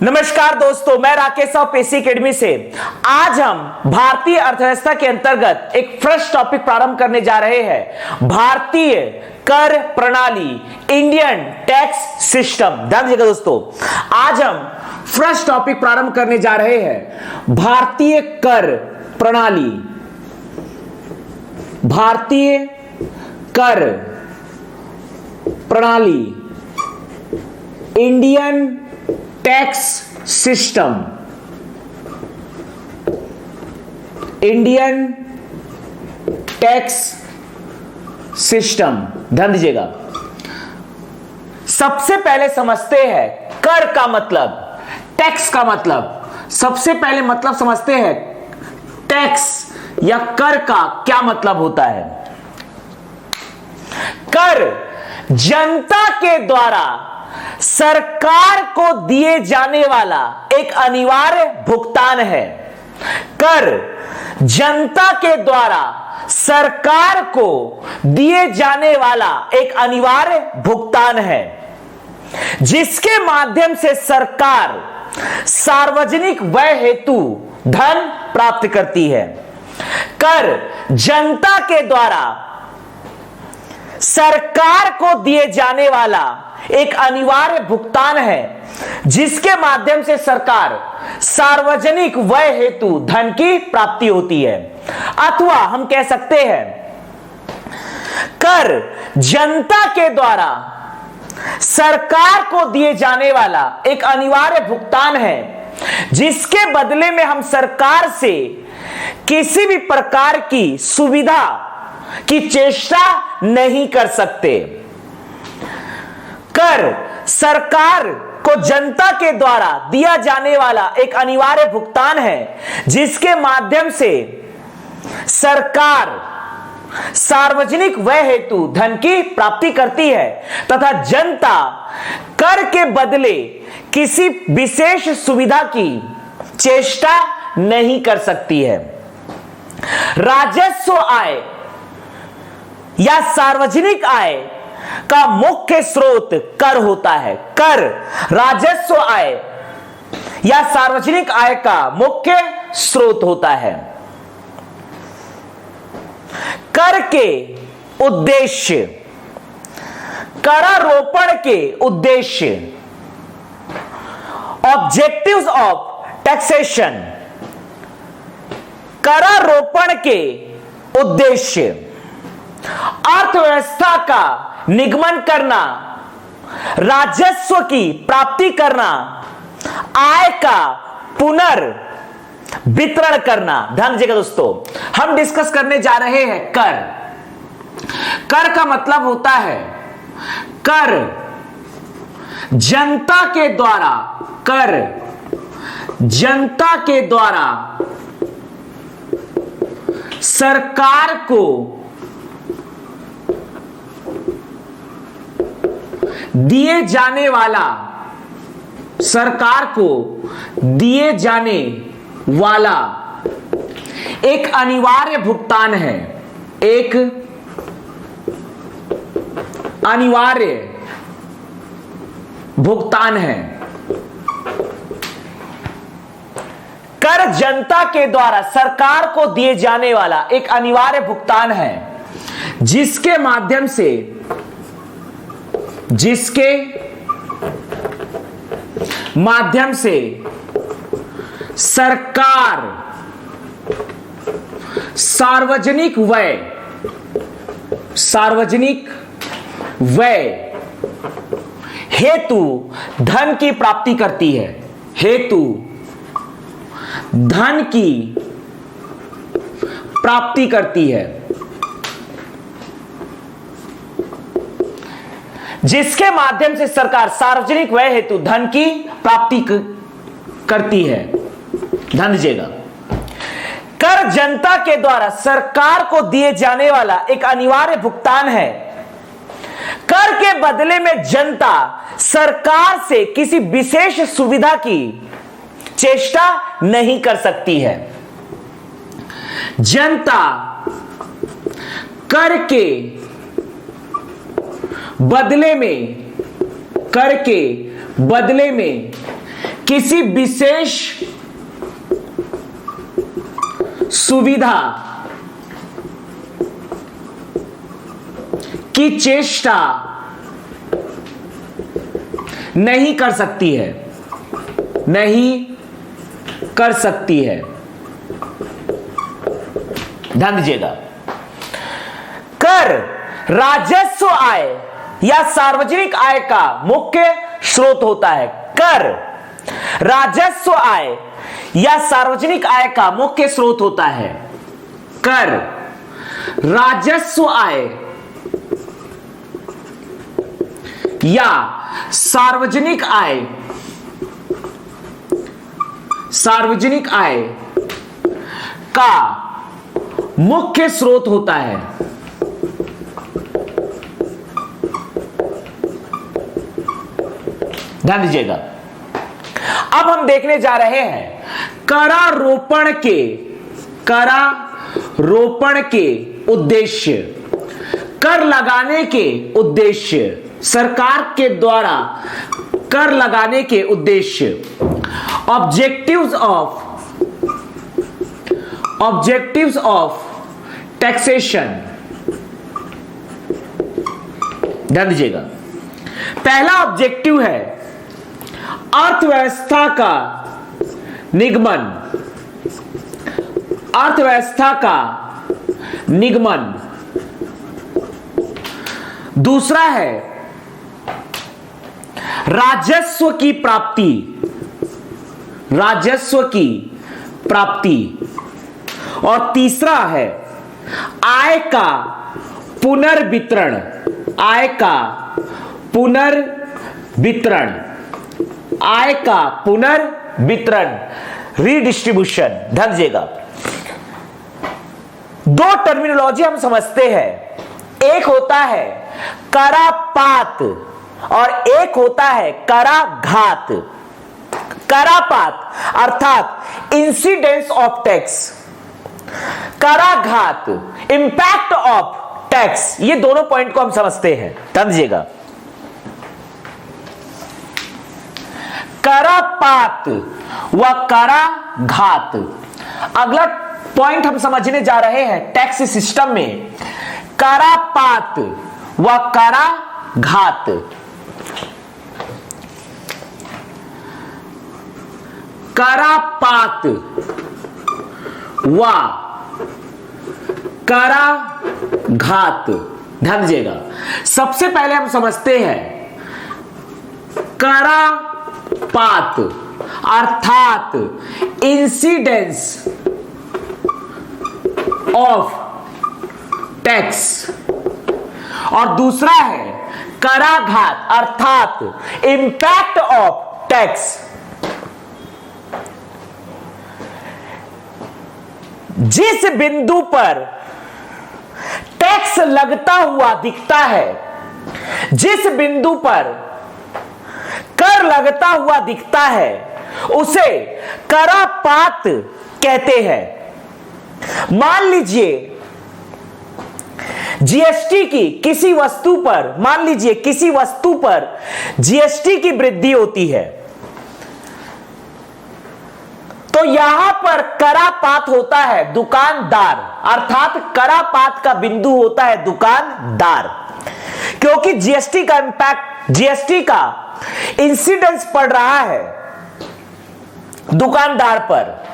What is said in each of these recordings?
नमस्कार दोस्तों, मैं राकेश साहू पेशी एकेडमी से। आज हम भारतीय अर्थव्यवस्था के अंतर्गत एक फ्रेश टॉपिक प्रारंभ करने जा रहे हैं। भारतीय कर प्रणाली, इंडियन टैक्स सिस्टम। ध्यान दीजिएगा दोस्तों, आज हम फ्रेश टॉपिक प्रारंभ करने जा रहे हैं। भारतीय कर प्रणाली, भारतीय कर प्रणाली, Indian tax system, Indian tax system. ध्यान दीजिएगा, सबसे पहले समझते हैं कर का मतलब, टैक्स का मतलब। सबसे पहले मतलब समझते हैं टैक्स या कर का क्या मतलब होता है। कर जनता के द्वारा सरकार को दिए जाने वाला एक अनिवार्य भुगतान है। कर जनता के द्वारा सरकार को दिए जाने वाला एक अनिवार्य भुगतान है, जिसके माध्यम से सरकार सार्वजनिक व्यय हेतु धन प्राप्त करती है। कर जनता के द्वारा सरकार को दिए जाने वाला एक अनिवार्य भुगतान है, जिसके माध्यम से सरकार सार्वजनिक व्यय हेतु धन की प्राप्ति होती है। अथवा हम कह सकते हैं कर जनता के द्वारा सरकार को दिए जाने वाला एक अनिवार्य भुगतान है, जिसके बदले में हम सरकार से किसी भी प्रकार की सुविधा की चेष्टा नहीं कर सकते। कर सरकार को जनता के द्वारा दिया जाने वाला एक अनिवार्य भुगतान है, जिसके माध्यम से सरकार सार्वजनिक व्यय हेतु धन की प्राप्ति करती है तथा जनता कर के बदले किसी विशेष सुविधा की चेष्टा नहीं कर सकती है। राजस्व आय या सार्वजनिक आय का मुख्य स्रोत कर होता है। कर राजस्व आय या सार्वजनिक आय का मुख्य स्रोत होता है। कर के उद्देश्य, करारोपण के उद्देश्य, ऑब्जेक्टिव्स ऑफ टैक्सेशन, करारोपण के उद्देश्य अर्थव्यवस्था का निगमन करना, राजस्व की प्राप्ति करना, आय का पुनर्वितरण करना। ध्यान दीजिएगा दोस्तों, हम डिस्कस करने जा रहे हैं कर। कर का मतलब होता है कर जनता के द्वारा, कर जनता के द्वारा सरकार को दिए जाने वाला, सरकार को दिए जाने वाला एक अनिवार्य भुगतान है, एक अनिवार्य भुगतान है। कर जनता के द्वारा सरकार को दिए जाने वाला एक अनिवार्य भुगतान है, जिसके माध्यम से सरकार सार्वजनिक व्यय हेतु धन की प्राप्ति करती है, हेतु धन की प्राप्ति करती है, जिसके माध्यम से सरकार सार्वजनिक व्यय हेतु धन की प्राप्ति करती है। ध्यान दीजिएगा, कर जनता के द्वारा सरकार को दिए जाने वाला एक अनिवार्य भुगतान है। कर के बदले में जनता सरकार से किसी विशेष सुविधा की चेष्टा नहीं कर सकती है। जनता कर के बदले में किसी विशेष सुविधा की चेष्टा नहीं कर सकती है, नहीं कर सकती है। ध्यान दीजिएगा, कर राजस्व आय या सार्वजनिक आय का मुख्य स्रोत होता है। कर राजस्व आय या सार्वजनिक आय का मुख्य स्रोत होता है। कर राजस्व आय या सार्वजनिक आय का मुख्य स्रोत होता है। ध्यान दीजिएगा, अब हम देखने जा रहे हैं करारोपण के उद्देश्य, कर लगाने के उद्देश्य, सरकार के द्वारा कर लगाने के उद्देश्य, ऑब्जेक्टिव्स ऑफ टैक्सेशन। ध्यान दीजिएगा, पहला ऑब्जेक्टिव है अर्थव्यवस्था का निगमन। दूसरा है राजस्व की प्राप्ति। और तीसरा है आय का पुनर्वितरण, रीडिस्ट्रीब्यूशन। ध्यान दीजिएगा, दो टर्मिनोलॉजी हम समझते हैं, एक होता है करापात और एक होता है कराघात। करापात अर्थात इंसिडेंस ऑफ टैक्स, कराघात इंपैक्ट ऑफ टैक्स। ये दोनों पॉइंट को हम समझते हैं, समझिएगा। करापात व कराघात। अगला पॉइंट हम समझने जा रहे हैं टैक्स सिस्टम में, करापात व कराघात। करापात व कराघात। ध्यान दीजिएगा, सबसे पहले हम समझते हैं करापात अर्थात इंसिडेंस ऑफ टैक्स, और दूसरा है कराघात अर्थात इंपैक्ट ऑफ टैक्स। जिस बिंदु पर टैक्स लगता हुआ दिखता है, जिस बिंदु पर कर लगता हुआ दिखता है, उसे करापात कहते हैं। मान लीजिए जीएसटी की किसी वस्तु पर, मान लीजिए किसी वस्तु पर जीएसटी की वृद्धि होती है, तो यहां पर करापात होता है दुकानदार, अर्थात करापात का बिंदु होता है दुकानदार, क्योंकि जीएसटी का इंपैक्ट, जीएसटी का इंसिडेंस पड़ रहा है दुकानदार पर,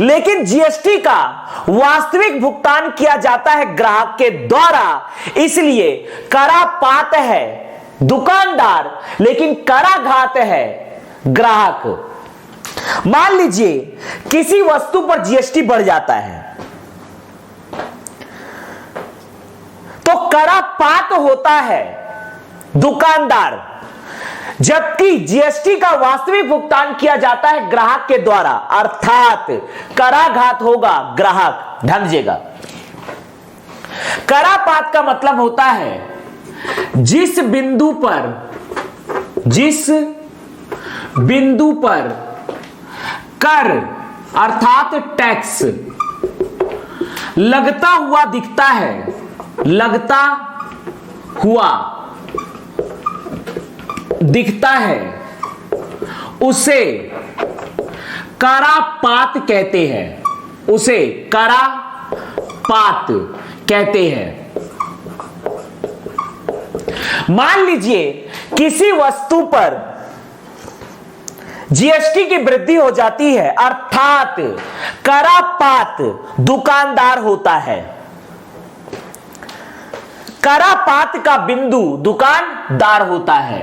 लेकिन जीएसटी का वास्तविक भुगतान किया जाता है ग्राहक के द्वारा, इसलिए करापात है दुकानदार लेकिन कराघात है ग्राहक। मान लीजिए किसी वस्तु पर जीएसटी बढ़ जाता है तो करापात होता है दुकानदार, जबकि जीएसटी का वास्तविक भुगतान किया जाता है ग्राहक के द्वारा, अर्थात कराघात होगा ग्राहक। ध्यान दीजिएगा, करापात का मतलब होता है जिस बिंदु पर कर अर्थात टैक्स लगता हुआ दिखता है, लगता हुआ दिखता है, उसे करापात कहते हैं, उसे करापात कहते हैं। मान लीजिए किसी वस्तु पर जीएसटी की वृद्धि हो जाती है, अर्थात करापात दुकानदार होता है। करापात का बिंदु दुकानदार होता है।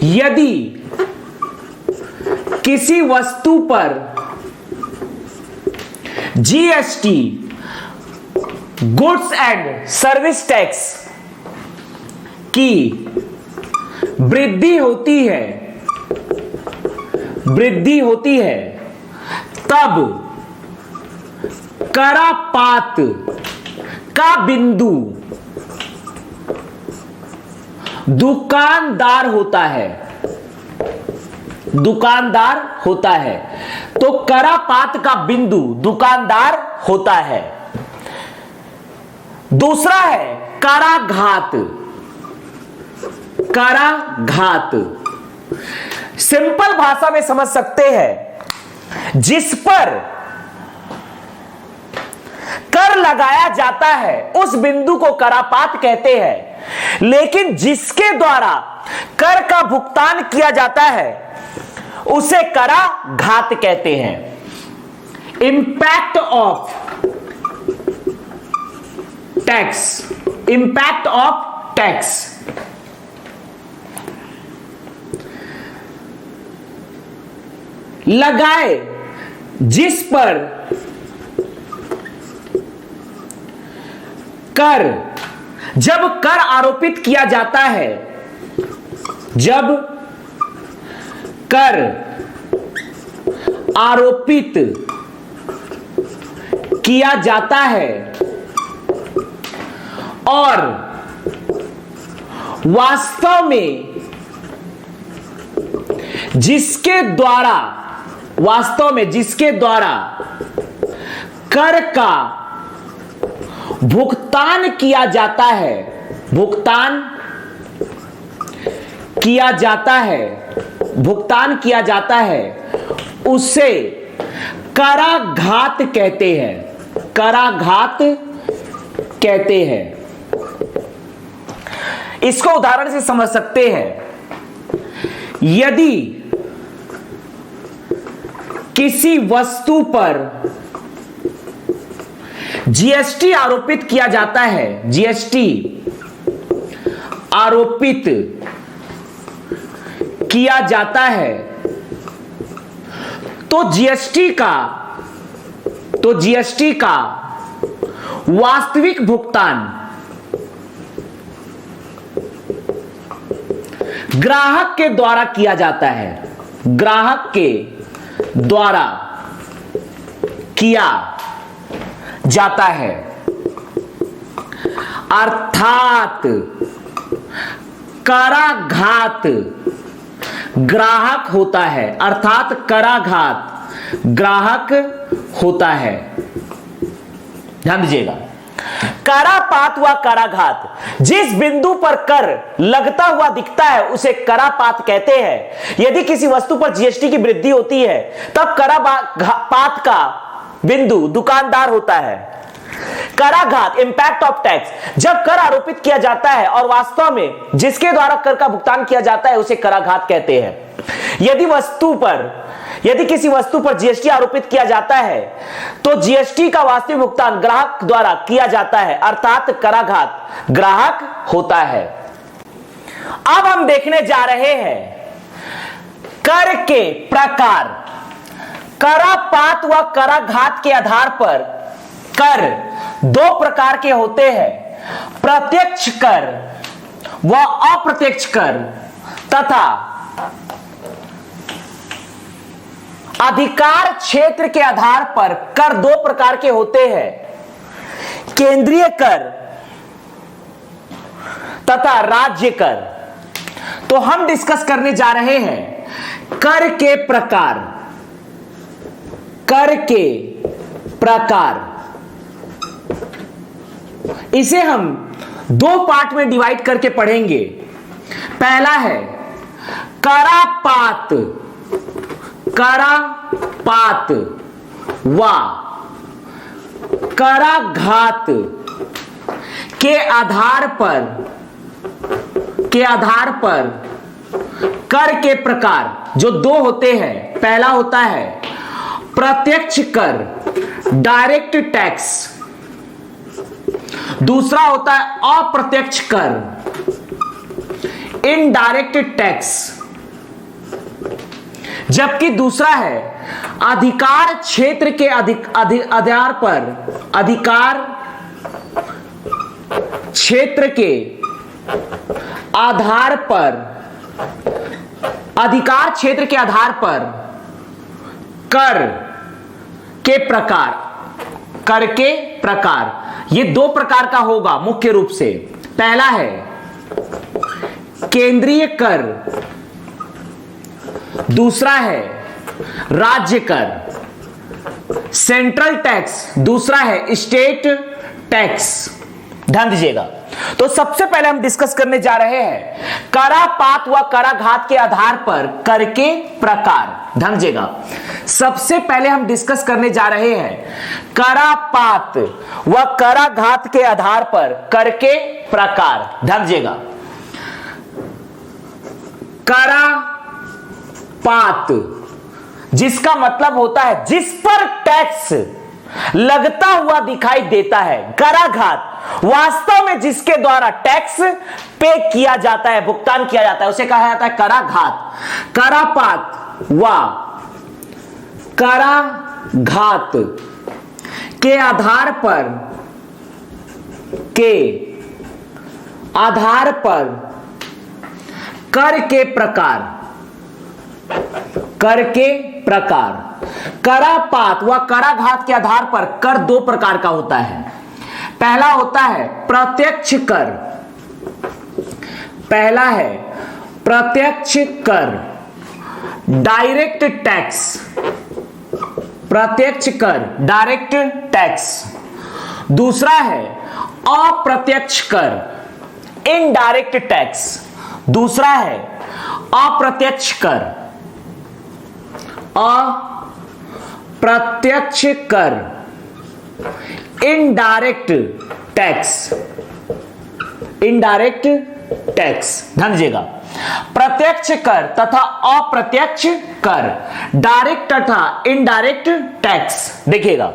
यदि किसी वस्तु पर GST, goods and service tax की वृद्धि होती है, तब करापात का बिंदु दुकानदार होता है। तो करापात का बिंदु दुकानदार होता है। दूसरा है कराघात। सिंपल भाषा में समझ सकते हैं, जिस पर कर लगाया जाता है उस बिंदु को करापात कहते हैं, लेकिन जिसके द्वारा कर का भुगतान किया जाता है उसे कराघात कहते हैं। इंपैक्ट ऑफ टैक्स, लगाए जिस पर कर, जब कर आरोपित किया जाता है, जब कर आरोपित किया जाता है और वास्तव में जिसके द्वारा कर का भुगतान किया जाता है उसे कराघात कहते हैं। इसको उदाहरण से समझ सकते हैं। यदि किसी वस्तु पर जीएसटी आरोपित किया जाता है, जीएसटी आरोपित किया जाता है, तो जीएसटी का वास्तविक भुगतान ग्राहक के द्वारा किया जाता है, ग्राहक के द्वारा किया जाता है। अर्थात कराघात ग्राहक होता है, अर्थात कराघात ग्राहक होता है। ध्यान दीजिएगा, करापात व कराघात, जिस बिंदु पर कर लगता हुआ दिखता है उसे करापात कहते हैं। यदि किसी वस्तु पर जीएसटी की वृद्धि होती है तब करापात का बिंदु दुकानदार होता है। कराघात, इंपैक्ट ऑफ टैक्स, जब कर आरोपित किया जाता है और वास्तव में जिसके द्वारा कर का भुगतान किया जाता है उसे कराघात कहते हैं। यदि किसी वस्तु पर जीएसटी आरोपित किया जाता है तो जीएसटी का वास्तविक भुगतान ग्राहक द्वारा किया जाता है, अर्थात कराघात ग्राहक होता है। अब हम देखने जा रहे हैं कर के प्रकार। करापात व कराघात के आधार पर कर दो प्रकार के होते हैं, प्रत्यक्ष कर व अप्रत्यक्ष कर तथा अधिकार क्षेत्र के आधार पर कर दो प्रकार के होते हैं, केंद्रीय कर तथा राज्य कर। तो हम डिस्कस करने जा रहे हैं कर के प्रकार। कर के प्रकार, इसे हम दो पार्ट में डिवाइड करके पढ़ेंगे। पहला है करापात व कराघात के आधार पर कर के प्रकार जो दो होते हैं, पहला होता है प्रत्यक्ष कर डायरेक्ट टैक्स, दूसरा होता है अप्रत्यक्ष कर इनडायरेक्ट टैक्स, जबकि दूसरा है अधिकार क्षेत्र के आधार पर, अधिकार क्षेत्र के आधार पर, अधिकार क्षेत्र के आधार पर कर के प्रकार, ये दो प्रकार का होगा मुख्य रूप से। पहला है केंद्रीय कर, दूसरा है राज्य कर, सेंट्रल टैक्स, दूसरा है स्टेट टैक्स। ध्यान दीजिएगा। तो सबसे पहले हम डिस्कस करने जा रहे हैं करापात व कराघात के आधार पर कर के प्रकार। ध्यान दीजिएगा, सबसे पहले हम डिस्कस करने जा रहे हैं करापात व कराघात के आधार पर कर के प्रकार। ध्यान दीजिएगा, करापात जिसका मतलब होता है जिस पर टैक्स लगता हुआ दिखाई देता है, कराघात वास्तव में जिसके द्वारा टैक्स पे किया जाता है, भुगतान किया जाता है, उसे कहा जाता है कराघात। करापात व कराघात के आधार पर कर के प्रकार, करापात व कराघात के आधार पर कर दो प्रकार का होता है। पहला होता है प्रत्यक्ष कर, पहला है प्रत्यक्ष कर डायरेक्ट टैक्स, प्रत्यक्ष कर डायरेक्ट टैक्स, दूसरा है अप्रत्यक्ष कर इनडायरेक्ट टैक्स, दूसरा है अप्रत्यक्ष कर, अप्रत्यक्ष कर इनडायरेक्ट टैक्स, इनडायरेक्ट टैक्स। ध्यान दीजिएगा, प्रत्यक्ष कर तथा अप्रत्यक्ष कर, डायरेक्ट तथा इनडायरेक्ट टैक्स। देखिएगा,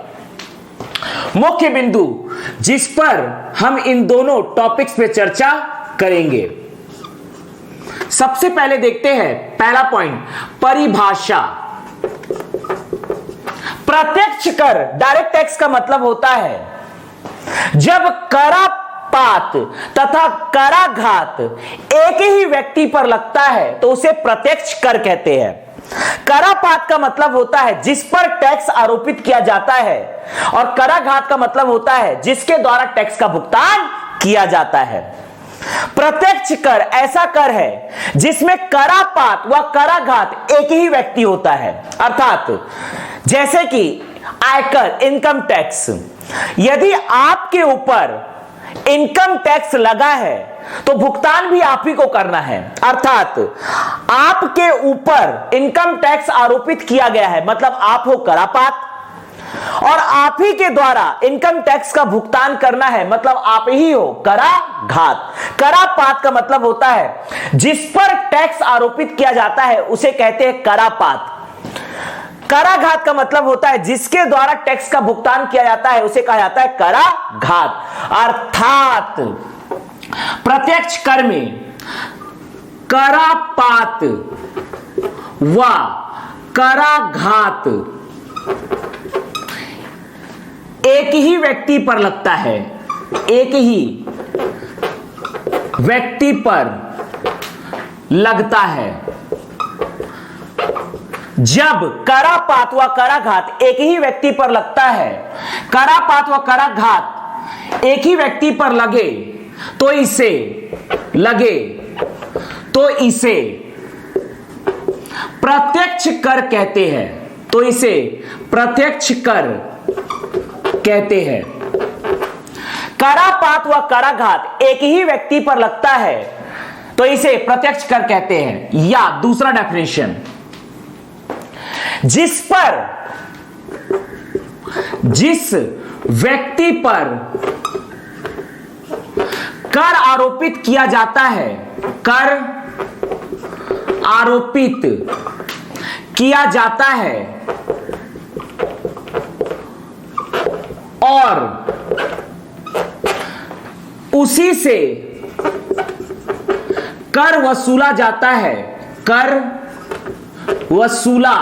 मुख्य बिंदु जिस पर हम इन दोनों टॉपिक्स पे चर्चा करेंगे। सबसे पहले देखते हैं पहला पॉइंट, परिभाषा। प्रत्यक्ष कर डायरेक्ट टैक्स का मतलब होता है जब करापात तथा कराघात एक ही व्यक्ति पर लगता है तो उसे प्रत्यक्ष कर कहते हैं। करापात का मतलब होता है जिस पर टैक्स आरोपित किया जाता है, और कराघात का मतलब होता है जिसके द्वारा टैक्स का भुगतान किया जाता है। प्रत्यक्ष कर ऐसा कर है जिसमें करापात व कराघात एक ही व्यक्ति होता है, अर्थात जैसे कि आयकर, इनकम टैक्स। यदि आपके ऊपर इनकम टैक्स लगा है तो भुगतान भी आप ही को करना है, अर्थात आपके ऊपर इनकम टैक्स आरोपित किया गया है, मतलब आप हो करापात, और आप ही के द्वारा इनकम टैक्स का भुगतान करना है, मतलब आप ही हो कराघात। करापात का मतलब होता है जिस पर टैक्स आरोपित किया जाता है उसे कहते हैं करापात। कराघात का मतलब होता है जिसके द्वारा टैक्स का भुगतान किया जाता है उसे कहा जाता है कराघात। अर्थात प्रत्यक्ष कर में करापात व कराघात एक ही व्यक्ति पर लगता है, एक ही व्यक्ति पर लगता है। जब करापात व कराघात एक ही व्यक्ति पर लगता है, करापात व कराघात एक ही व्यक्ति पर लगे तो इसे प्रत्यक्ष कर कहते हैं, तो इसे प्रत्यक्ष कर कहते हैं। करापात व कराघात एक ही व्यक्ति पर लगता है तो इसे प्रत्यक्ष कर कहते हैं। या दूसरा डेफिनेशन, जिस व्यक्ति पर कर आरोपित किया जाता है, कर आरोपित किया जाता है और उसी से कर वसूला जाता है, कर वसूला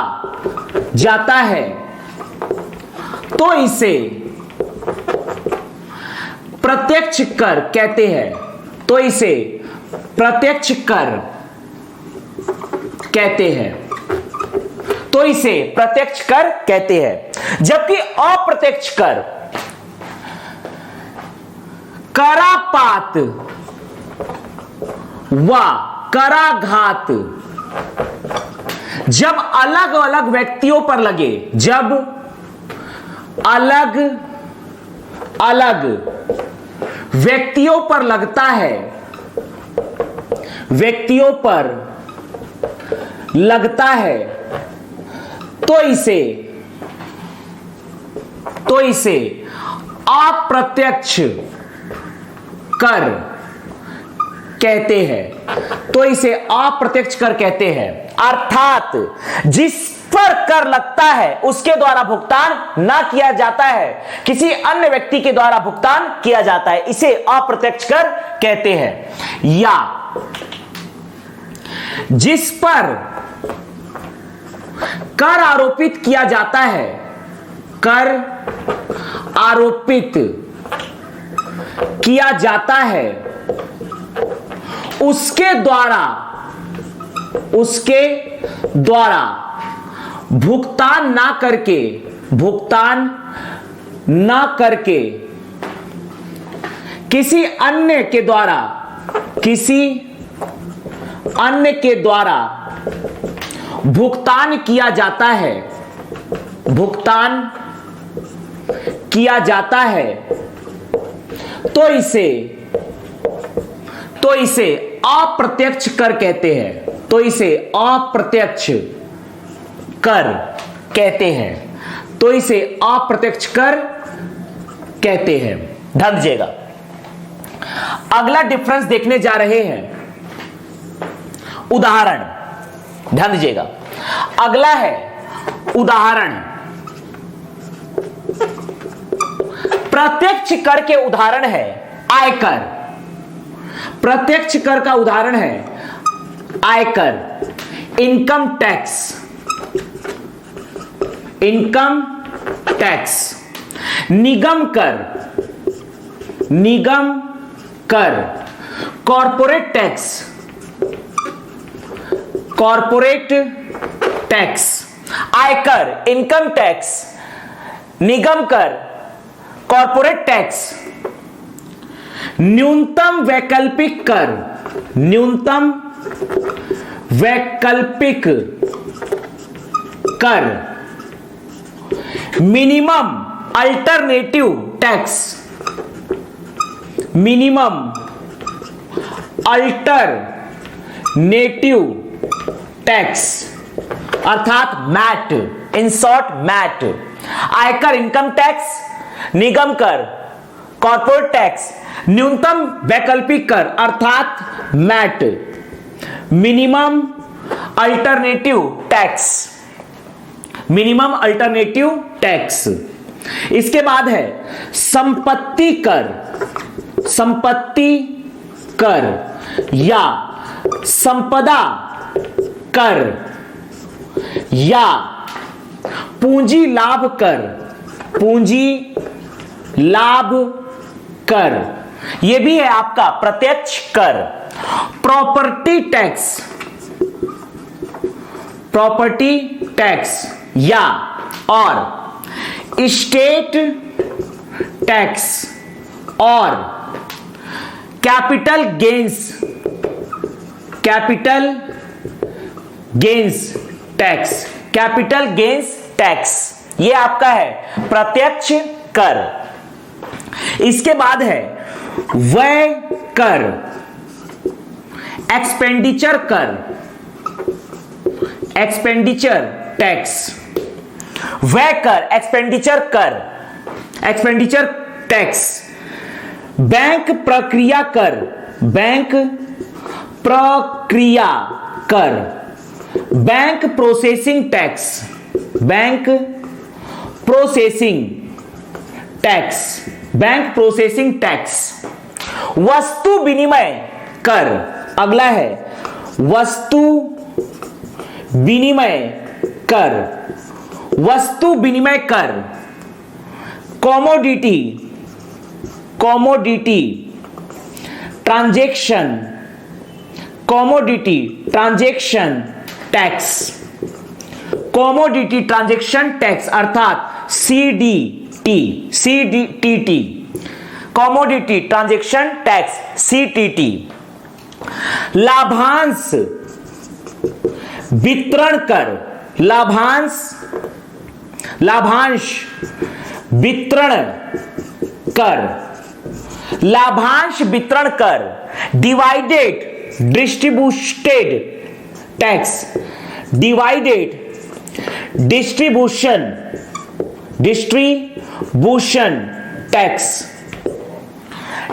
जाता है, तो इसे प्रत्यक्ष कर कहते हैं। तो इसे प्रत्यक्ष कर कहते हैं। तो इसे प्रत्यक्ष कर कहते हैं। जबकि अप्रत्यक्ष कर, करापात व कराघात जब अलग अलग व्यक्तियों पर लगे, जब अलग अलग व्यक्तियों पर लगता है, व्यक्तियों पर लगता है, तो इसे अप्रत्यक्ष कर कहते हैं। तो इसे अप्रत्यक्ष कर कहते हैं। अर्थात जिस पर कर लगता है उसके द्वारा भुगतान ना किया जाता है, किसी अन्य व्यक्ति के द्वारा भुगतान किया जाता है, इसे अप्रत्यक्ष कर कहते हैं। या जिस पर कर आरोपित किया जाता है, कर आरोपित किया जाता है, उसके द्वारा भुगतान ना करके किसी अन्य के द्वारा भुगतान किया जाता है, तो इसे अप्रत्यक्ष कर कहते हैं। तो इसे अप्रत्यक्ष कर कहते हैं। तो इसे अप्रत्यक्ष कर कहते हैं। ध्यान दीजिएगा, अगला डिफरेंस देखने जा रहे हैं। उदाहरण, ध्यान दीजिएगा, अगला है उदाहरण। प्रत्यक्ष कर के उदाहरण है आयकर। प्रत्यक्ष कर का उदाहरण है आयकर, इनकम टैक्स, इनकम टैक्स, निगम कर, निगम कर, कॉर्पोरेट टैक्स, कॉर्पोरेट टैक्स, आयकर, इनकम टैक्स, निगम कर, कॉर्पोरेट टैक्स, न्यूनतम वैकल्पिक कर, न्यूनतम वैकल्पिक कर, minimum alternative tax, minimum alternative tax अर्थात मैट, इन शॉर्ट मैट। आयकर, इनकम टैक्स, निगम कर, कॉर्पोरेट टैक्स, न्यूनतम वैकल्पिक कर अर्थात MAT, minimum alternative tax, minimum alternative tax. इसके बाद है संपत्ति कर, संपत्ति कर या संपदा कर या पूंजी लाभ कर, पूंजी लाभ कर, यह भी है आपका प्रत्यक्ष कर। प्रॉपर्टी टैक्स, प्रॉपर्टी टैक्स या और स्टेट टैक्स और capital gains, capital gains tax, capital gains tax, ये आपका है प्रत्यक्ष कर। इसके बाद है व्यय कर, एक्सपेंडिचर कर, एक्सपेंडिचर टैक्स, व्यय कर, एक्सपेंडिचर कर, एक्सपेंडिचर टैक्स, बैंक प्रक्रिया कर, बैंक प्रक्रिया कर, bank processing tax, bank processing tax, bank processing tax, वस्तु विनिमय कर, अगला है वस्तु विनिमय कर, वस्तु विनिमय कर, commodity, commodity transaction, commodity transaction tax, commodity transaction tax अर्थात CDT, CDT, commodity transaction tax CTT. लाभांश वितरण कर, लाभांश, लाभांश वितरण कर, लाभांश वितरण कर, divided distributed tax, divided distribution, distribution tax,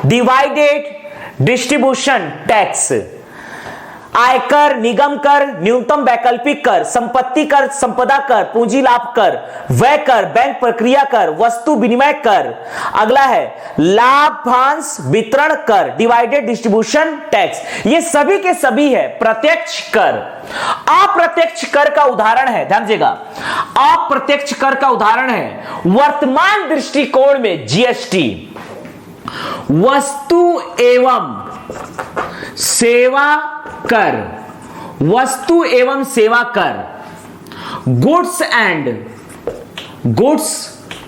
divided distribution tax, आयकर, निगम कर, न्यूनतम वैकल्पिक कर, संपत्ति कर, संपदा कर, पूंजी लाभ कर, व्यय कर, बैंक प्रक्रिया कर, वस्तु विनिमय कर, अगला है लाभांश वितरण कर, डिवाइडेड डिस्ट्रीब्यूशन टैक्स। ये सभी के सभी है प्रत्यक्ष कर। अप्रत्यक्ष कर का उदाहरण है, ध्यान दीजिएगा, अप्रत्यक्ष कर का उदाहरण है वर्तमान दृष्टिकोण में जीएसटी, वस्तु एवं सेवा कर, वस्तु एवं सेवा कर, goods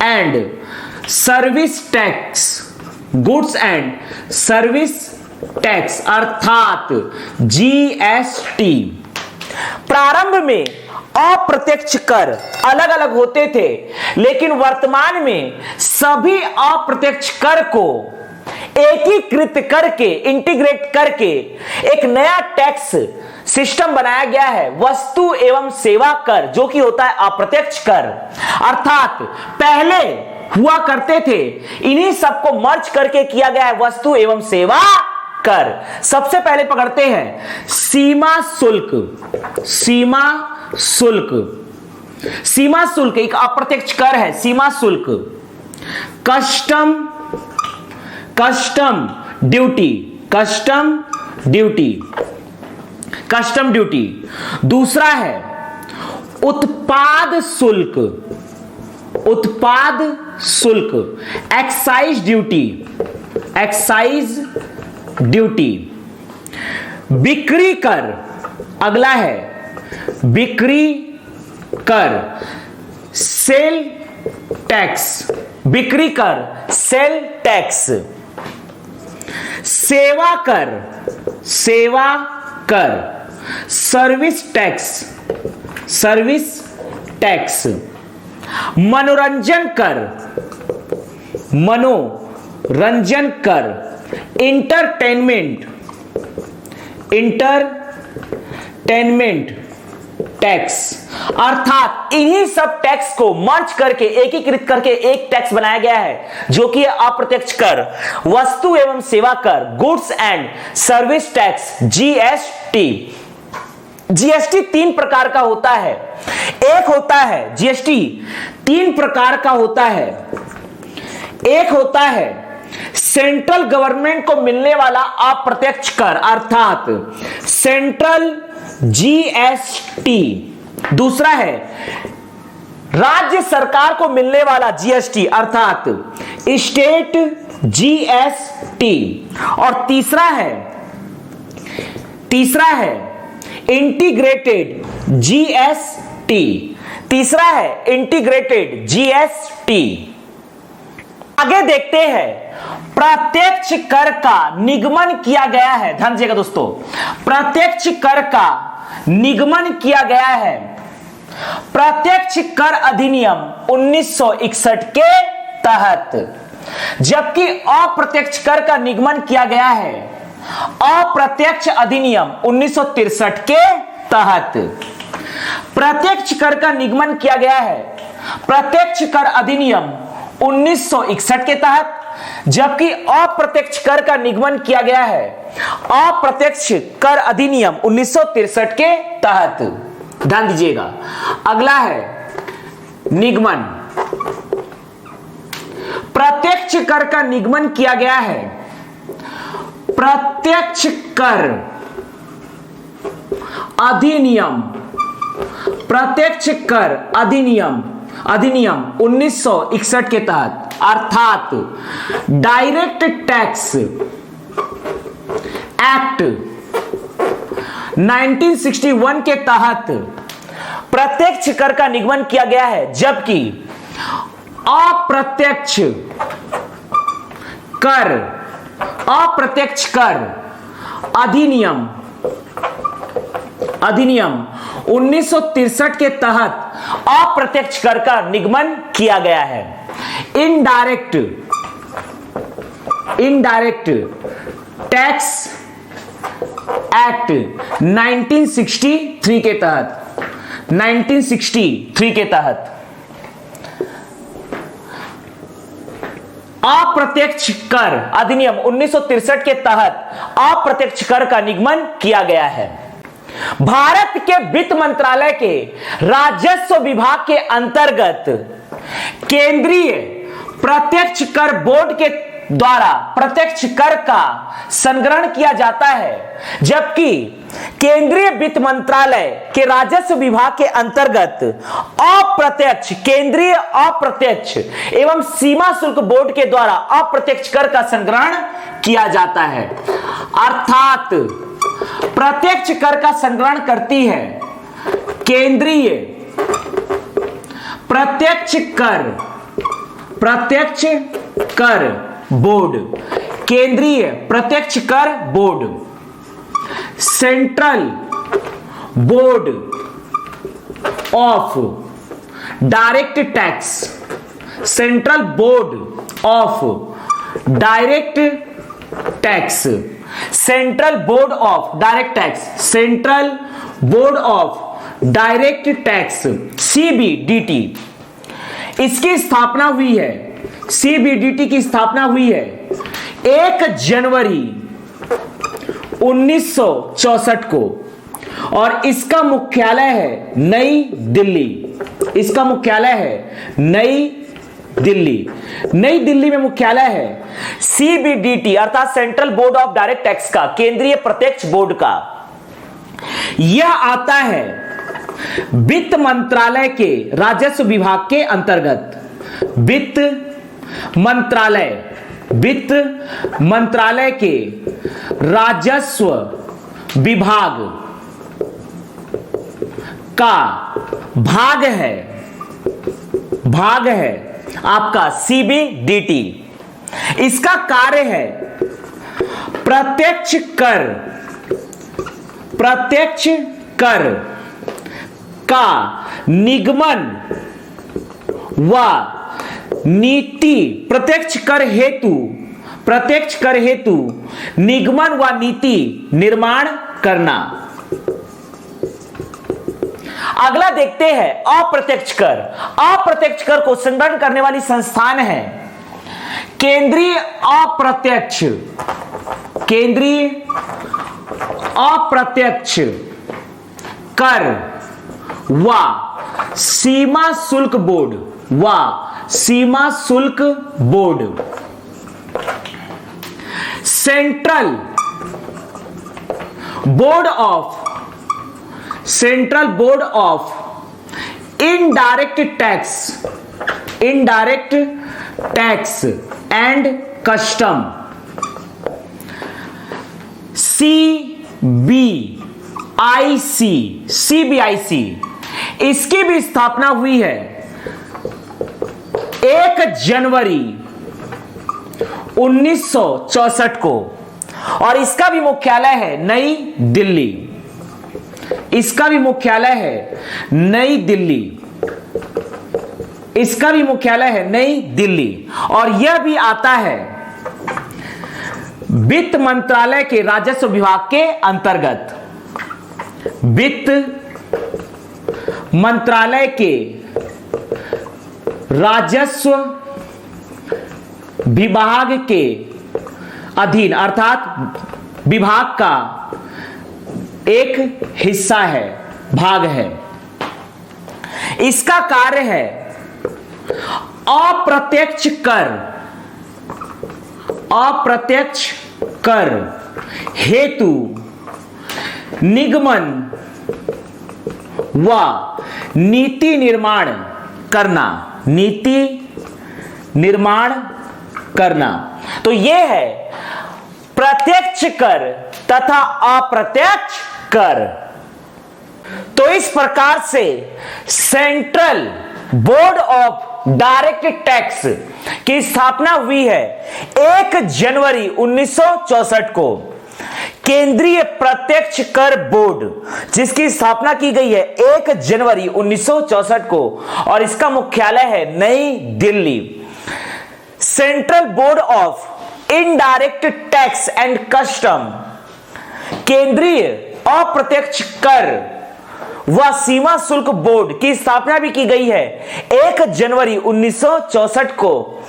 and service tax, goods and service tax अर्थात जीएसटी। प्रारंभ में अप्रत्यक्ष कर अलग अलग होते थे, लेकिन वर्तमान में सभी अप्रत्यक्ष कर को एकीकृत करके, इंटीग्रेट करके एक नया टैक्स सिस्टम बनाया गया है, वस्तु एवं सेवा कर, जो कि होता है अप्रत्यक्ष कर। अर्थात पहले हुआ करते थे, इन्हीं सबको मर्ज करके किया गया है वस्तु एवं सेवा कर। सबसे पहले पकड़ते हैं सीमा शुल्क, सीमा शुल्क, सीमा शुल्क एक अप्रत्यक्ष कर है, सीमा शुल्क, custom, custom duty, custom duty, custom duty. दूसरा है उत्पाद शुल्क, उत्पाद शुल्क, एक्साइज ड्यूटी, एक्साइज ड्यूटी। बिक्री कर, अगला है बिक्री कर, सेल टैक्स, बिक्री कर, सेल टैक्स। सेवा कर, सेवा कर, सर्विस टैक्स, सर्विस टैक्स। मनोरंजन कर, मनोरंजन कर, इंटरटेनमेंट, इंटरटेनमेंट टैक्स। अर्थात इन्हीं सब टैक्स को मर्ज करके, एकीकृत करके एक टैक्स बनाया गया है, जो कि अप्रत्यक्ष कर, वस्तु एवं सेवा कर, goods and service tax, GST. GST तीन प्रकार का होता है। एक होता है जीएसटी तीन प्रकार का होता है। एक होता है सेंट्रल गवर्नमेंट को मिलने वाला अप्रत्यक्ष कर, अर्थात सेंट्रल जीएसटी। दूसरा है राज्य सरकार को मिलने वाला जीएसटी, अर्थात स्टेट जीएसटी। और तीसरा है इंटीग्रेटेड जीएसटी, तीसरा है इंटीग्रेटेड जीएसटी। आगे देखते हैं प्रत्यक्ष कर का निगमन किया गया है। ध्यान दीजिएगा दोस्तों, प्रत्यक्ष कर का निगमन किया गया है प्रत्यक्ष कर अधिनियम 1961 के तहत, जबकि अप्रत्यक्ष कर का निगमन किया गया है अप्रत्यक्ष अधिनियम 1963 के तहत प्रत्यक्ष कर का निगमन किया गया है प्रत्यक्ष कर अधिनियम 1961 के तहत, जबकि अप्रत्यक्ष कर का निगमन किया गया है अप्रत्यक्ष कर अधिनियम 1963 के तहत। ध्यान दीजिएगा, अगला है निगमन। प्रत्यक्ष कर का निगमन किया गया है प्रत्यक्ष कर अधिनियम प्रत्यक्ष कर अधिनियम 1961 के तहत, अर्थात डायरेक्ट टैक्स एक्ट 1961 के तहत प्रत्यक्ष कर का निगमन किया गया है, जबकि अप्रत्यक्ष कर अधिनियम 1963 के तहत अप्रत्यक्ष कर का निगमन किया गया है। इनडायरेक्ट टैक्स एक्ट 1963 के तहत अप्रत्यक्ष कर अधिनियम 1963 के तहत अप्रत्यक्ष कर का निगमन किया गया है। भारत के वित्त मंत्रालय के राजस्व विभाग के अंतर्गत केंद्रीय प्रत्यक्ष कर बोर्ड के द्वारा प्रत्यक्ष कर का संग्रहण किया जाता है, जबकि केंद्रीय वित्त मंत्रालय के राजस्व विभाग के अंतर्गत केंद्रीय अप्रत्यक्ष एवं सीमा शुल्क बोर्ड के द्वारा अप्रत्यक्ष कर का संग्रहण किया जाता है। अर्थात प्रत्यक्ष कर का संग्रहण करती है केंद्रीय प्रत्यक्ष कर बोर्ड, केंद्रीय प्रत्यक्ष कर board, central board of direct tax, central board of direct tax, central board of direct tax, central board of direct tax CBDT, इसकी स्थापना हुई है, CBDT की स्थापना हुई है 1 जनवरी 1964 को, और इसका मुख्यालय है नई दिल्ली। इसका मुख्यालय है नई दिल्ली में मुख्यालय है। CBDT अर्थात central board of direct tax का, केंद्रीय प्रत्यक्ष बोर्ड का, यह आता है वित्त मंत्रालय के राजस्व विभाग के अंतर्गत। वित्त मंत्रालय के राजस्व विभाग का भाग है आपका CBDT। इसका कार्य है प्रत्यक्ष कर का निगमन व नीति, प्रत्यक्ष कर हेतु निगमन व नीति निर्माण करना। अगला देखते हैं अप्रत्यक्ष कर। अप्रत्यक्ष कर को संग्रहण करने वाली संस्थान है केंद्रीय अप्रत्यक्ष कर व सीमा शुल्क board, central board of indirect tax and custom CBIC, इसकी भी स्थापना हुई है 1 जनवरी 1964 को, और इसका भी मुख्यालय है नई दिल्ली। इसका भी मुख्यालय है नई दिल्ली, और यह भी आता है वित्त मंत्रालय के राजस्व विभाग के अंतर्गत, वित्त मंत्रालय के राजस्व विभाग के अधीन, अर्थात विभाग का एक हिस्सा है, भाग है। इसका कार्य है अप्रत्यक्ष कर, अप्रत्यक्ष कर हेतु निगमन व नीति निर्माण करना, नीति निर्माण करना। तो यह है प्रत्यक्ष कर तथा अप्रत्यक्ष कर। तो इस प्रकार से central board of direct tax की स्थापना हुई है 1 जनवरी 1964 को। केंद्रीय प्रत्यक्ष कर बोर्ड जिसकी स्थापना की गई है 1 जनवरी 1964 को और इसका मुख्यालय है नई Delhi. Central board of indirect tax and custom, केंद्रीय अप्रत्यक्ष कर व सीमा शुल्क बोर्ड की स्थापना भी की गई है 1 जनवरी 1964 को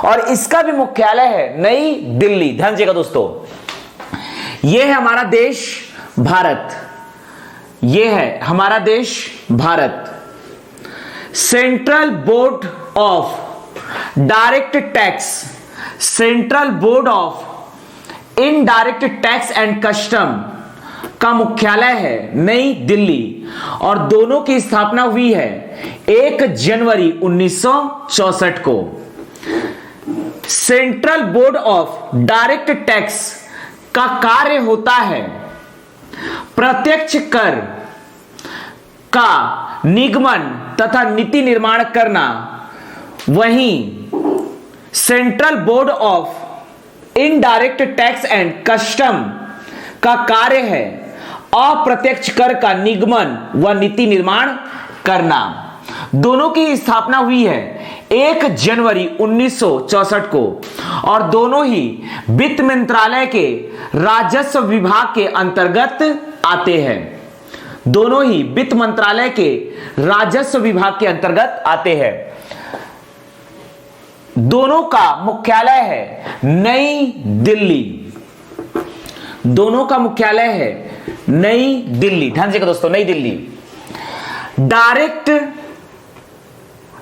और इसका भी मुख्यालय है नई दिल्ली। ध्यान दीजिएगा दोस्तों, यह है हमारा देश भारत, यह है हमारा देश Bharat. Central board of direct tax, central board of indirect tax and custom का मुख्यालय है नई दिल्ली और दोनों की स्थापना हुई है 1 जनवरी 1964 को। Central board of direct tax का कार्य होता है प्रत्यक्ष कर का निगमन तथा नीति निर्माण करना, वहीं central board of indirect tax and custom का कार्य है अप्रत्यक्ष कर का निगमन व नीति निर्माण करना। दोनों की स्थापना हुई है 1 जनवरी 1964 को और दोनों ही वित्त मंत्रालय के राजस्व विभाग के अंतर्गत आते हैं। दोनों ही वित्त मंत्रालय के राजस्व विभाग के अंतर्गत आते हैं। दोनों का मुख्यालय है नई दिल्ली, दोनों का मुख्यालय है नई दिल्ली। ध्यान दीजिएगा दोस्तों, नई Delhi. Direct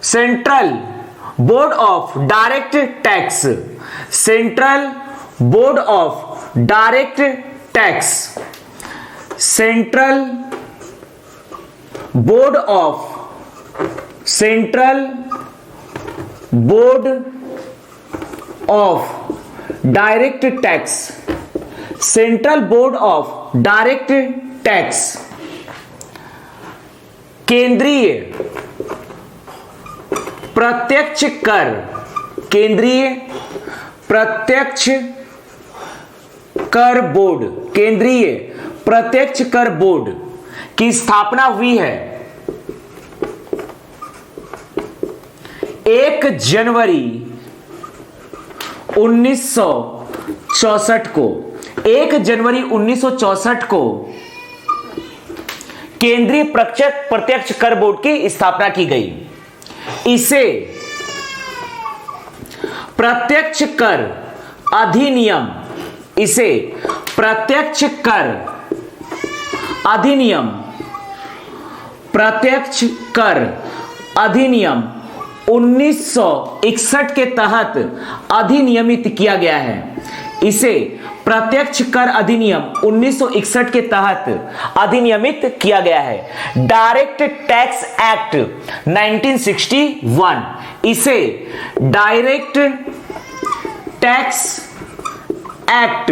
central board of direct tax, central board of direct tax, central board of, central board of direct tax, central board of direct tax केंद्रीय प्रत्यक्ष कर, केंद्रीय प्रत्यक्ष कर बोर्ड, केंद्रीय प्रत्यक्ष कर बोर्ड की स्थापना हुई है 1 जनवरी 1964 को। 1 जनवरी 1964 को केंद्रीय प्रत्यक्ष कर बोर्ड की स्थापना की गई। इसे प्रत्यक्ष कर अधिनियम, इसे प्रत्यक्ष कर अधिनियम, प्रत्यक्ष कर अधिनियम 1961 के तहत अधिनियमित किया गया है। इसे प्रत्यक्ष कर अधिनियम 1961 के तहत अधिनियमित किया गया है। डायरेक्ट टैक्स एक्ट 1961, इसे डायरेक्ट टैक्स एक्ट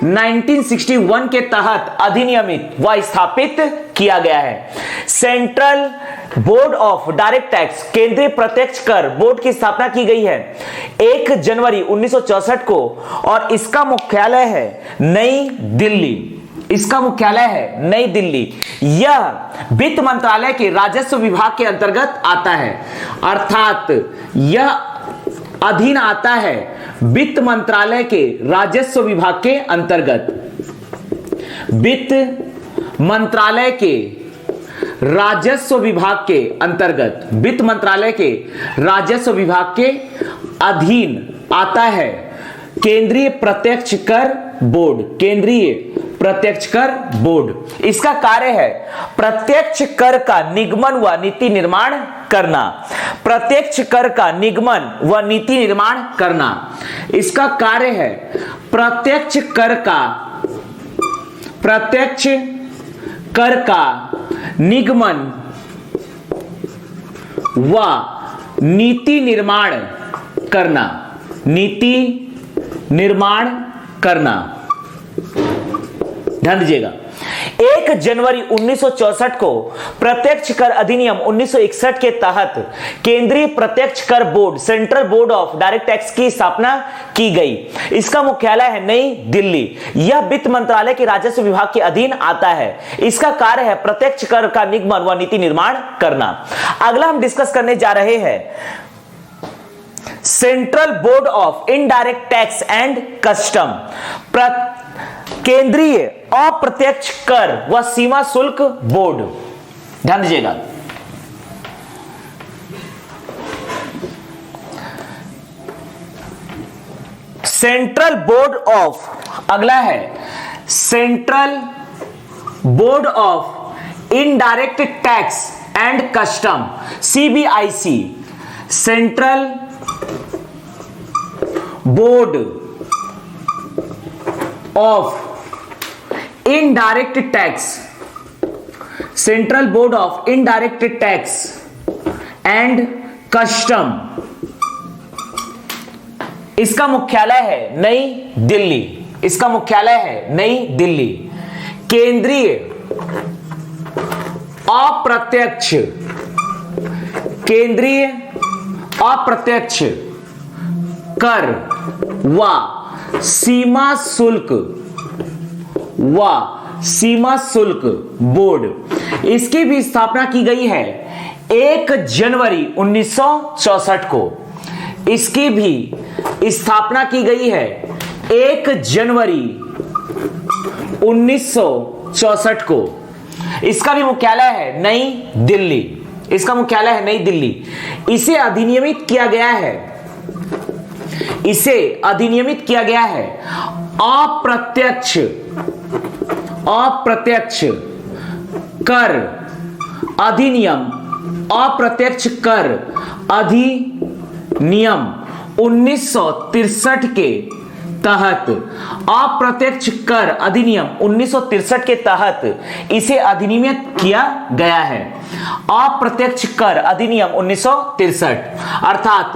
1961 के तहत अधिनियमित व स्थापित किया गया है। Central board of direct tax, केंद्रीय प्रत्यक्ष कर बोर्ड की स्थापना की गई है 1 जनवरी 1964 को और इसका मुख्यालय है नई दिल्ली। इसका मुख्यालय है नई दिल्ली। यह वित्त मंत्रालय के राजस्व विभाग के अंतर्गत आता है, अर्थात यह अधीन आता है वित्त मंत्रालय के राजस्व विभाग के अंतर्गत। वित्त मंत्रालय के राजस्व विभाग के अंतर्गत, वित्त मंत्रालय के राजस्व विभाग के अधीन आता है केंद्रीय प्रत्यक्ष कर बोर्ड। केंद्रीय प्रत्यक्ष कर बोर्ड, इसका कार्य है प्रत्यक्ष कर का निगमन व नीति निर्माण करना। प्रत्यक्ष कर का निगमन व नीति निर्माण करना, इसका कार्य है प्रत्यक्ष कर का निगमन व नीति निर्माण करना। नीति निर्माण करना, ध्यान दीजिएगा। 1 जनवरी 1964 को प्रत्यक्ष कर अधिनियम 1961 के तहत केंद्रीय प्रत्यक्ष कर board, central board of direct tax की स्थापना की गई। इसका मुख्यालय है नई दिल्ली। यह वित्त मंत्रालय के राजस्व विभाग के अधीन आता है। इसका कार्य है प्रत्यक्ष कर का निगमन व नीति निर्माण करना। अगला हम डिस्कस करने जा रहे हैं central board of indirect tax and custom, केंद्रीय अप्रत्यक्ष कर व सीमा शुल्क बोर्ड। ध्यान दीजिएगा, सेंट्रल बोर्ड ऑफ, अगला है central board of indirect tax and custom, CBIC. Central board of indirect tax, central board of indirect tax and custom, इसका मुख्यालय है नई दिल्ली। इसका मुख्यालय है नई दिल्ली। केंद्रीय अप्रत्यक्ष, केंद्रीय अप्रत्यक्ष कर व सीमा शुल्क बोर्ड, इसकी भी स्थापना की गई है 1 जनवरी 1964 को। इसकी भी स्थापना की गई है 1 जनवरी 1964 को। इसका भी मुख्यालय है नई दिल्ली। इसका मुख्यालय है नई दिल्ली। इसे अधिनियमित किया गया है, इसे अधिनियमित किया गया है अप्रत्यक्ष कर अधिनियम, अप्रत्यक्ष कर अधिनियम 1963 के तहत, अप्रत्यक्ष कर अधिनियम 1963 के तहत इसे अधिनियमित किया गया है। अप्रत्यक्ष कर अधिनियम 1963 अर्थात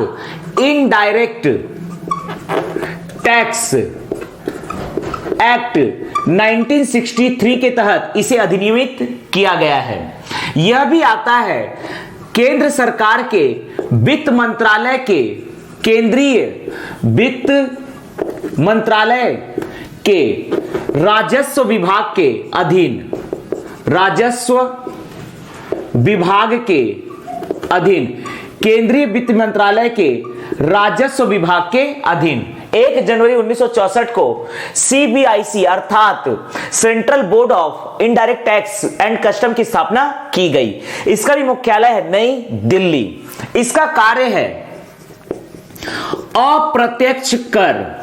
इनडायरेक्ट टैक्स एक्ट 1963 के तहत इसे अधिनियमित किया गया है। यह भी आता है केंद्र सरकार के वित्त मंत्रालय के, केंद्रीय वित्त मंत्रालय के राजस्व विभाग के अधीन, राजस्व विभाग के अधीन, केंद्रीय वित्त मंत्रालय के राजस्व विभाग के अधीन 1 जनवरी 1964 को सीबीआईसी अर्थात central board of indirect tax and custom की स्थापना की गई। इसका भी मुख्यालय है नई दिल्ली। इसका कार्य है अप्रत्यक्ष कर,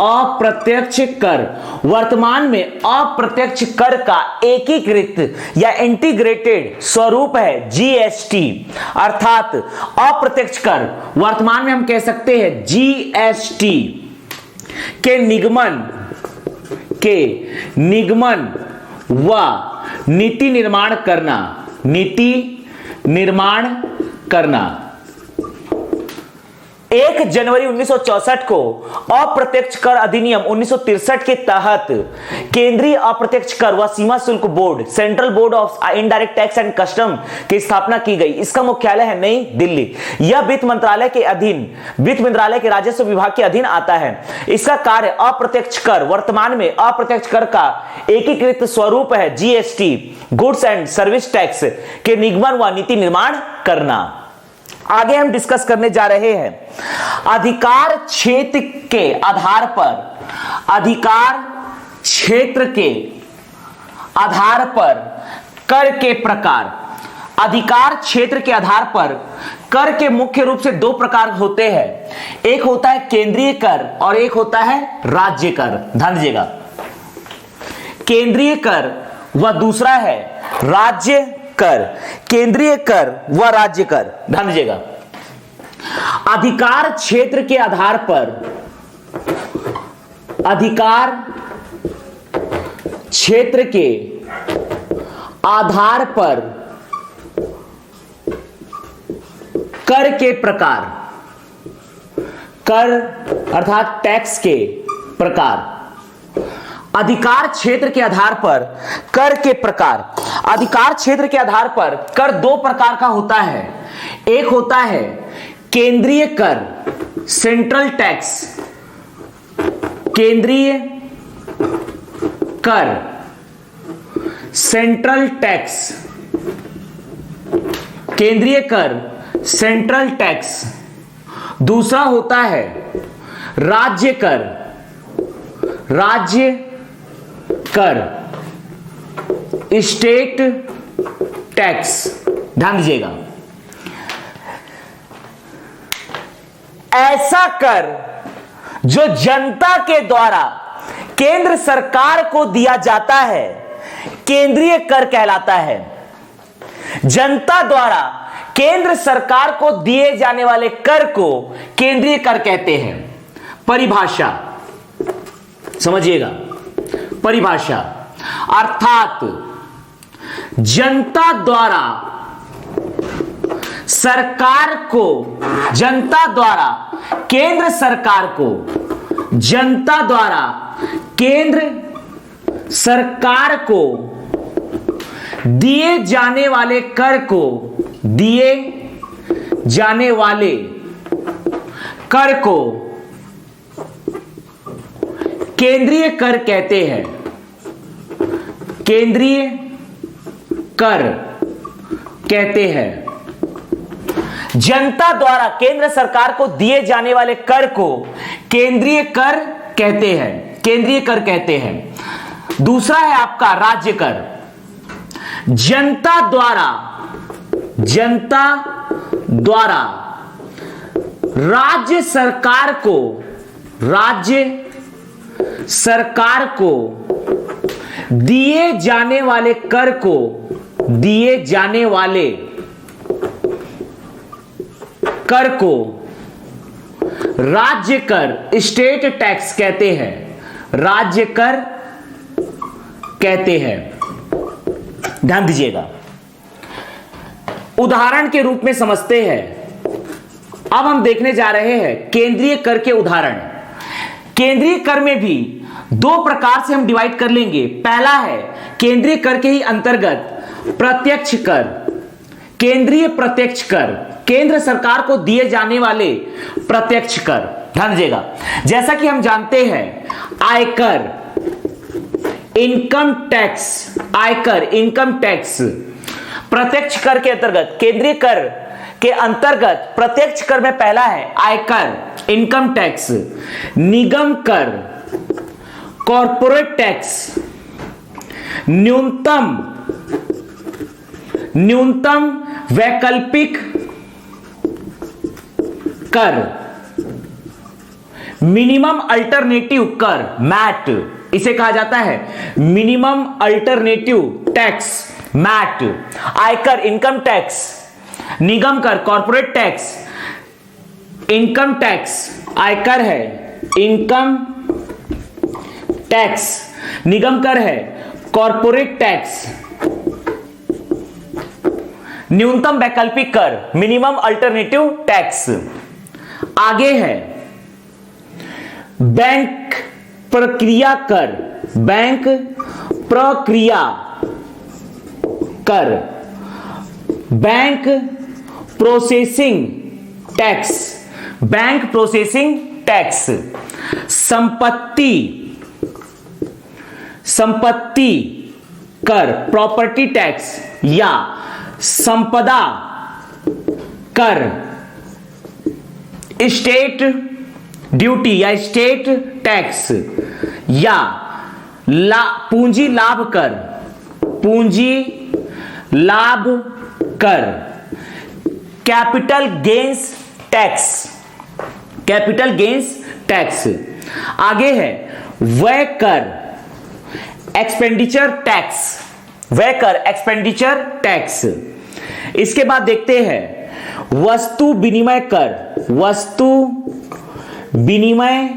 अप्रत्यक्ष कर वर्तमान में अप्रत्यक्ष कर का एकीकृत या इंटीग्रेटेड स्वरूप है जीएसटी अर्थात अप्रत्यक्ष कर वर्तमान में हम कह सकते हैं जीएसटी के निगमन व नीति निर्माण करना, नीति निर्माण करना। 1 जनवरी 1964 को अप्रत्यक्ष कर अधिनियम 1963 के तहत केंद्रीय अप्रत्यक्ष कर व सीमा शुल्क board, central board of indirect tax and custom की स्थापना की गई। इसका मुख्यालय है नई दिल्ली। यह वित्त मंत्रालय के अधीन, वित्त मंत्रालय के राजस्व विभाग के अधीन आता है। इसका कार्य अप्रत्यक्ष कर वर्तमान में अप्रत्यक्ष कर का एकीकृत स्वरूप है GST, goods and service tax के निगमन व नीति निर्माण करना। आगे हम डिस्कस करने जा रहे हैं अधिकार क्षेत्र के आधार पर, अधिकार क्षेत्र के आधार पर कर के प्रकार, अधिकार क्षेत्र के आधार पर कर के मुख्य रूप से दो प्रकार होते हैं। एक होता है केंद्रीय कर और एक होता है राज्य कर। ध्यान दीजिएगा, केंद्रीय कर व दूसरा है राज्य कर। केंद्रीय कर व राज्य कर, ध्यान दीजिएगा। अधिकार क्षेत्र के आधार पर, अधिकार क्षेत्र के आधार पर कर के प्रकार, कर अर्थात टैक्स के प्रकार, अधिकार क्षेत्र के आधार पर कर के प्रकार। अधिकार क्षेत्र के आधार पर कर दो प्रकार का होता है। एक होता है केंद्रीय कर, सेंट्रल टैक्स, केंद्रीय कर, सेंट्रल टैक्स, केंद्रीय कर, सेंट्रल टैक्स। दूसरा होता है राज्य कर, राज्य कर, स्टेट टैक्स। ध्यान दीजिएगा, ऐसा कर जो जनता के द्वारा केंद्र सरकार को दिया जाता है केंद्रीय कर कहलाता है। जनता द्वारा केंद्र सरकार को दिए जाने वाले कर को केंद्रीय कर कहते हैं। परिभाषा समझिएगा, परिभाषा अर्थात जनता द्वारा सरकार को, जनता द्वारा केंद्र सरकार को, जनता द्वारा केंद्र सरकार को दिए जाने वाले कर को, दिए जाने वाले कर को केंद्रीय कर कहते हैं। केंद्रीय कर कहते हैं। जनता द्वारा केंद्र सरकार को दिए जाने वाले कर को केंद्रीय कर कहते हैं, केंद्रीय कर कहते हैं। दूसरा है आपका राज्य कर। जनता द्वारा, जनता द्वारा राज्य सरकार को, राज्य सरकार को दिए जाने वाले कर को, दिए जाने वाले कर को राज्य कर, स्टेट टैक्स कहते हैं, राज्य कर कहते हैं। ध्यान दीजिएगा, उदाहरण के रूप में समझते हैं। अब हम देखने जा रहे हैं केंद्रीय कर के उदाहरण। केंद्रीय कर में भी दो प्रकार से हम डिवाइड कर लेंगे। पहला है केंद्रीय कर के ही अंतर्गत प्रत्यक्ष कर, केंद्रीय प्रत्यक्ष कर, केंद्र सरकार को दिए जाने वाले प्रत्यक्ष कर। ध्यान दीजिएगा, जैसा कि हम जानते हैं आयकर, इनकम टैक्स, आयकर, इनकम टैक्स प्रत्यक्ष कर के अंतर्गत, केंद्रीय कर के अंतर्गत प्रत्यक्ष कर में पहला है आयकर, इनकम टैक्स, निगम कर, कॉर्पोरेट टैक्स, न्यूनतम वैकल्पिक कर, मिनिमम अल्टरनेटिव कर, मैट इसे कहा जाता है, मिनिमम अल्टरनेटिव टैक्स, मैट। आयकर, इनकम टैक्स, निगम कर, कॉर्पोरेट टैक्स, इनकम टैक्स, आयकर है, इनकम टैक्स, निगम कर है, कॉर्पोरेट टैक्स, न्यूनतम वैकल्पिक कर, मिनिमम अल्टरनेटिव टैक्स। आगे है बैंक प्रक्रिया कर, बैंक प्रक्रिया कर, bank processing tax, bank processing tax. संपत्ति कर, प्रॉपर्टी टैक्स या संपदा कर, स्टेट ड्यूटी या स्टेट टैक्स या पूंजी लाभ कर, पूंजी लाभ कर, capital gains tax, capital gains tax. आगे है व्यय कर, एक्सपेंडिचर टैक्स, व्यय कर एक्सपेंडिचर टैक्स। इसके बाद देखते हैं वस्तु विनिमय कर, वस्तु विनिमय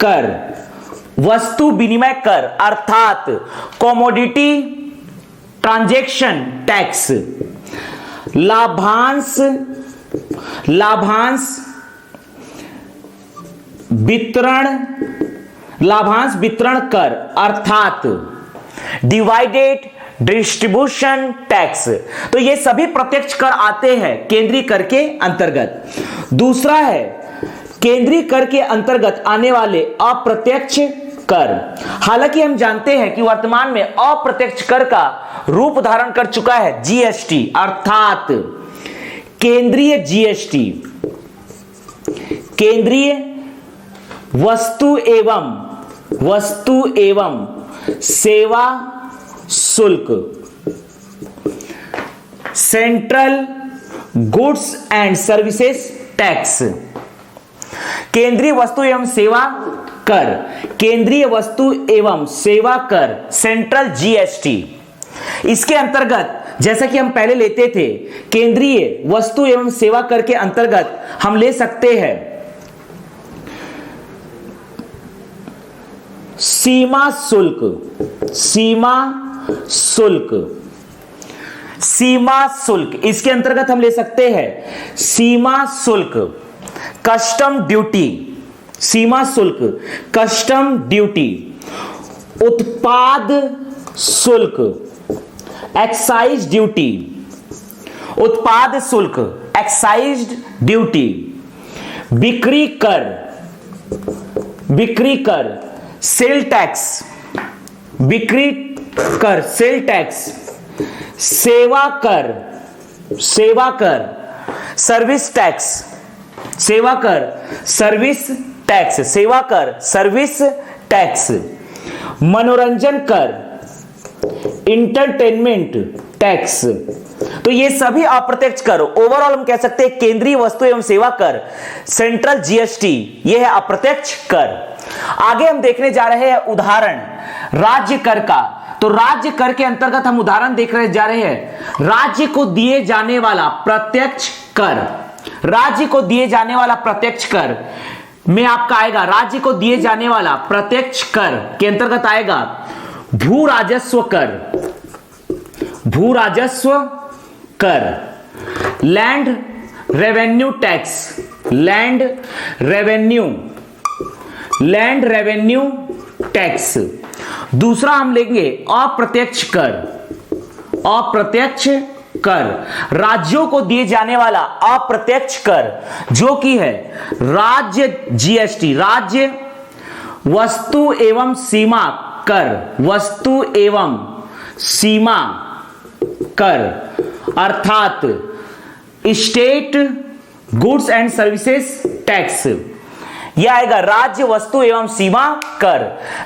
कर, वस्तु विनिमय कर अर्थात कमोडिटी ट्रांजैक्शन टैक्स। लाभांश, लाभांश वितरण, लाभांश वितरण कर अर्थात डिवाइडेड डिस्ट्रीब्यूशन टैक्स। तो ये सभी प्रत्यक्ष कर आते हैं केंद्रीय कर के अंतर्गत। दूसरा है केंद्रीय कर के अंतर्गत आने वाले अप्रत्यक्ष कर। हालांकि हम जानते हैं कि वर्तमान में अप्रत्यक्ष कर का रूप धारण कर चुका है जीएसटी अर्थात केंद्रीय जीएसटी, केंद्रीय वस्तु एवं सेवा शुल्क, central goods and services tax. केंद्रीय वस्तु एवं सेवा कर, केंद्रीय वस्तु एवं सेवा कर सेंट्रल जीएसटी। इसके अंतर्गत जैसा कि हम पहले लेते थे केंद्रीय वस्तु एवं सेवा कर के अंतर्गत हम ले सकते हैं सीमा शुल्क, सीमा शुल्क, सीमा शुल्क। इसके अंतर्गत हम ले सकते हैं सीमा शुल्क, कस्टम ड्यूटी, सीमा शुल्क, कस्टम ड्यूटी, उत्पाद शुल्क, एक्साइज ड्यूटी, उत्पाद शुल्क, एक्साइज ड्यूटी, बिक्री कर, बिक्री कर, सेल टैक्स, बिक्री कर, सेल टैक्स, सेवा कर, सेवा कर, सर्विस टैक्स, सेवा कर, सर्विस टैक्स, सेवा कर, सर्विस टैक्स, मनोरंजन कर, इंटरटेनमेंट टैक्स। तो ये सभी अप्रत्यक्ष कर, ओवरऑल हम कह सकते हैं केंद्रीय वस्तु एवं सेवा कर, सेंट्रल जीएसटी, यह है अप्रत्यक्ष कर। आगे हम देखने जा रहे हैं उदाहरण राज्य कर का। तो राज्य कर के अंतर्गत हम उदाहरण देखने जा रहे हैं राज्य को दिए जाने वाला प्रत्यक्ष कर। राज्य को दिए जाने वाला प्रत्यक्ष कर में आपका आएगा, राज्य को दिए जाने वाला प्रत्यक्ष कर के अंतर्गत आएगा भू राजस्व कर, भू राजस्व कर, land revenue tax, land revenue, land revenue tax. दूसरा हम लेंगे अप्रत्यक्ष कर, अप्रत्यक्ष कर, राज्यों को दिए जाने वाला अप्रत्यक्ष कर जो कि है राज्य जीएसटी, राज्य वस्तु एवं सीमा कर, वस्तु एवं सीमा कर अर्थात state goods and services tax. यह आएगा राज्य वस्तु एवं सीमा कर,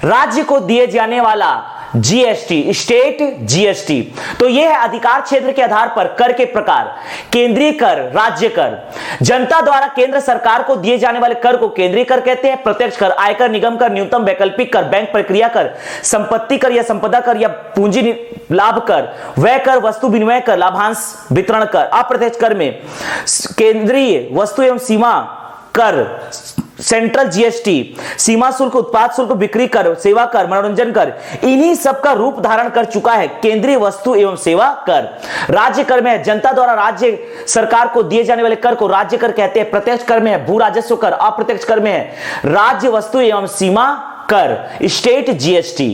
राज्य को दिए जाने वाला जीएसटी, स्टेट जीएसटी। तो यह है अधिकार क्षेत्र के आधार पर कर के प्रकार, केंद्रीय कर, राज्य कर। जनता द्वारा केंद्र सरकार को दिए जाने वाले कर को केंद्रीय कर कहते हैं, प्रत्यक्ष कर, आयकर, निगम कर, न्यूनतम वैकल्पिक कर, बैंक प्रक्रिया कर, संपत्ति कर या संपदा कर या पूंजी लाभ कर, व्यय कर, वस्तु विनिमय कर, लाभांश वितरण कर। अप्रत्यक्ष कर में केंद्रीय वस्तु एवं सीमा कर, सेंट्रल जीएसटी, सीमा शुल्क, उत्पाद शुल्क, बिक्री कर, सेवा कर, मनोरंजन कर, इन्हीं सब का रूप धारण कर चुका है केंद्रीय वस्तु एवं सेवा कर। राज्य कर में है जनता द्वारा राज्य सरकार को दिए जाने वाले कर को राज्य कर कहते हैं। प्रत्यक्ष कर में है भू राजस्व कर, अप्रत्यक्ष कर में है राज्य वस्तु एवं सीमा कर, स्टेट जीएसटी।